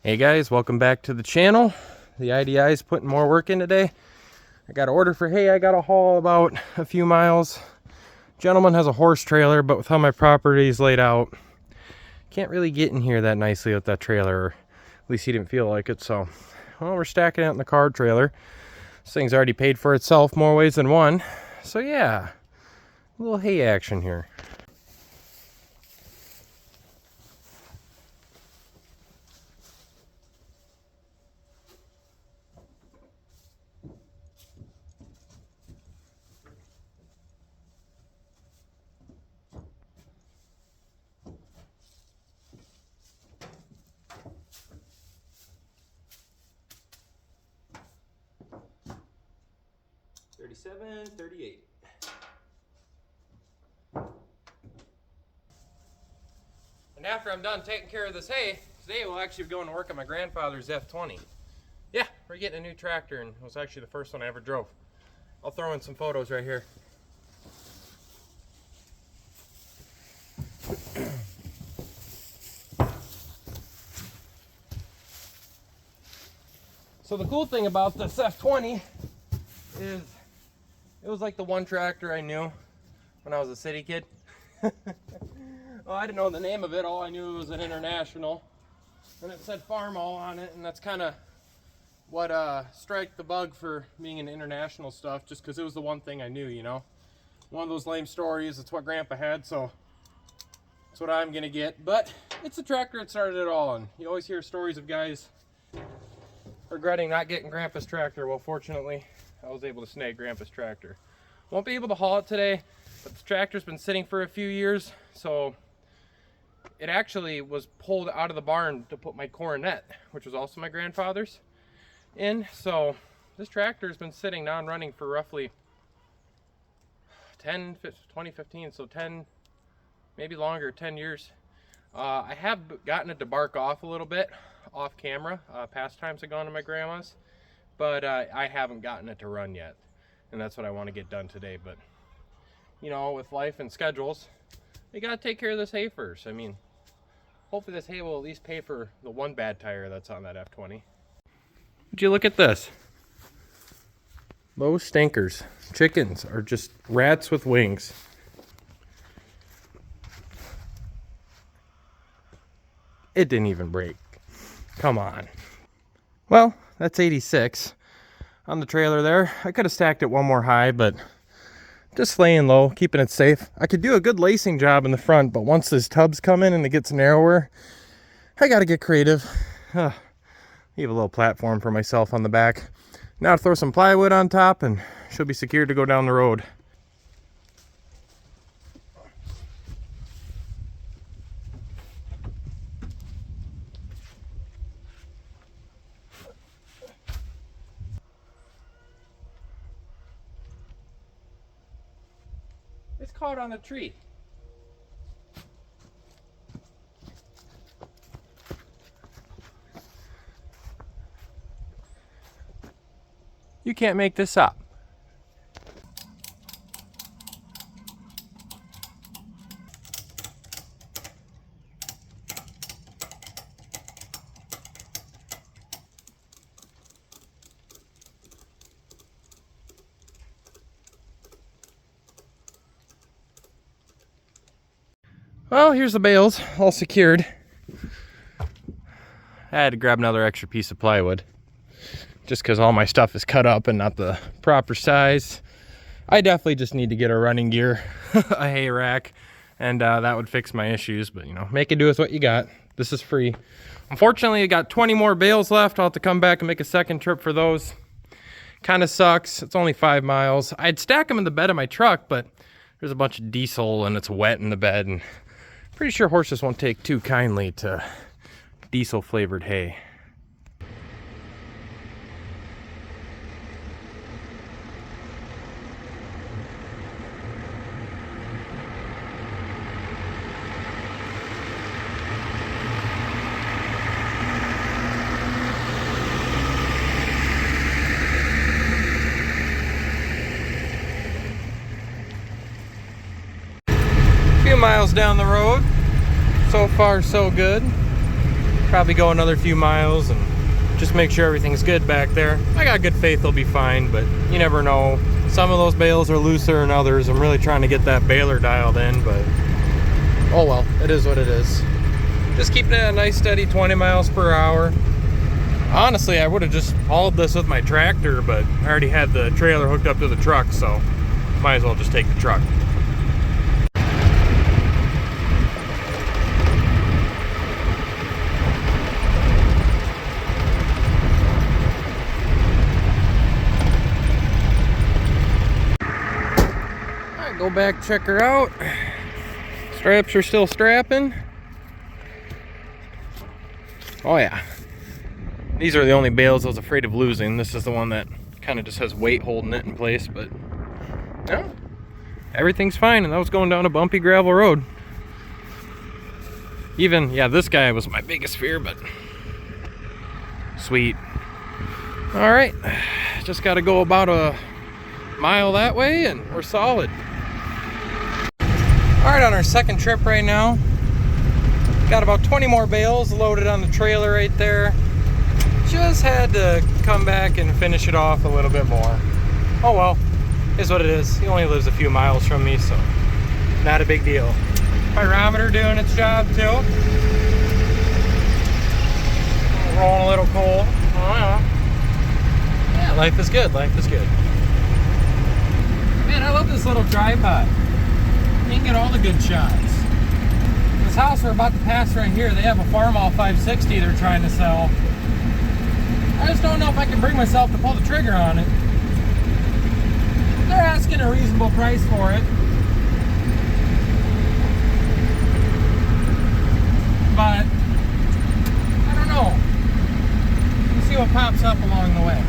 Hey guys, welcome back to the channel. The IDI is putting more work in today. I got an order for hay. I got to haul about a few miles. Gentleman has a horse trailer, but with how my property is laid out, can't really get in here that nicely with that trailer, or at least he didn't feel like it. So, well, we're stacking it in the car trailer. This thing's already paid for itself more ways than one. So yeah, a little hay action here. $37.38. And after I'm done taking care of this hay, today we'll actually be going to work on my grandfather's F20. Yeah, we're getting a new tractor, and it was actually the first one I ever drove. I'll throw in some photos right here. So the cool thing about this F20 is it was like the one tractor I knew when I was a city kid. Well, I didn't know the name of it. All I knew it was an International, and it said Farm-All on it, and that's kind of what strike the bug for being in international stuff, just because it was the one thing I knew, you know. One of those lame stories. It's what Grandpa had, so that's what I'm gonna get. But it's the tractor that started it all, and you always hear stories of guys regretting not getting Grandpa's tractor. Well, fortunately, I was able to snag Grandpa's tractor. Won't be able to haul it today, but the tractor's been sitting for a few years, so it actually was pulled out of the barn to put my coronet, which was also my grandfather's, in. So this tractor has been sitting non-running for roughly 2015, so 10, maybe longer, 10 years. I have gotten it to bark off a little bit off camera. Past times I've gone to my grandma's, but I haven't gotten it to run yet, and that's what I want to get done today. But you know, with life and schedules, we gotta take care of this hay first. I mean, hopefully this hay will at least pay for the one bad tire that's on that F20. Would you look at this? Those stinkers. Chickens are just rats with wings. It didn't even break. Come on. Well, that's 86 on the trailer there. I could have stacked it one more high, but just laying low, keeping it safe. I could do a good lacing job in the front, but once these tubs come in and it gets narrower, I gotta get creative. Leave a little platform for myself on the back. Now throw some plywood on top and she'll be secured to go down the road. It's caught on a tree. You can't make this up. Well, here's the bales all secured. I had to grab another extra piece of plywood just because all my stuff is cut up and not the proper size. I definitely just need to get a running gear, a hay rack, and that would fix my issues. But you know, make it do with what you got. This is free. Unfortunately, I got 20 more bales left. I'll have to come back and make a second trip for those. Kind of sucks. It's only 5 miles. I'd stack them in the bed of my truck, but there's a bunch of diesel and it's wet in the bed, and pretty sure horses won't take too kindly to diesel flavored hay. Few miles down the road. So far so good. Probably go another few miles and just make sure everything's good back there. I got good faith they'll be fine, but you never know. Some of those bales are looser than others. I'm really trying to get that baler dialed in, but oh well, it is what it is. Just keeping it a nice steady 20 miles per hour. Honestly, I would have just hauled this with my tractor, but I already had the trailer hooked up to the truck, so might as well just take the truck. Alright, go back, check her out. Straps are still strapping. Oh yeah. These are the only bales I was afraid of losing. This is the one that kind of just has weight holding it in place, but no, everything's fine. And that was going down a bumpy gravel road. Even, yeah, this guy was my biggest fear, but sweet. All right, just got to go about a mile that way and we're solid. All right, on our second trip right now. Got about 20 more bales loaded on the trailer right there. Just had to come back and finish it off a little bit more. Oh well, is what it is. He only lives a few miles from me, so not a big deal. Pyrometer doing its job too. Rolling a little coal. Oh yeah, life is good, life is good. Man, I love this little tripod. You can get all the good shots. This house we're about to pass right here, they have a Farmall 560 they're trying to sell. I just don't know if I can bring myself to pull the trigger on it. They're asking a reasonable price for it. But I don't know. We'll see what pops up along the way.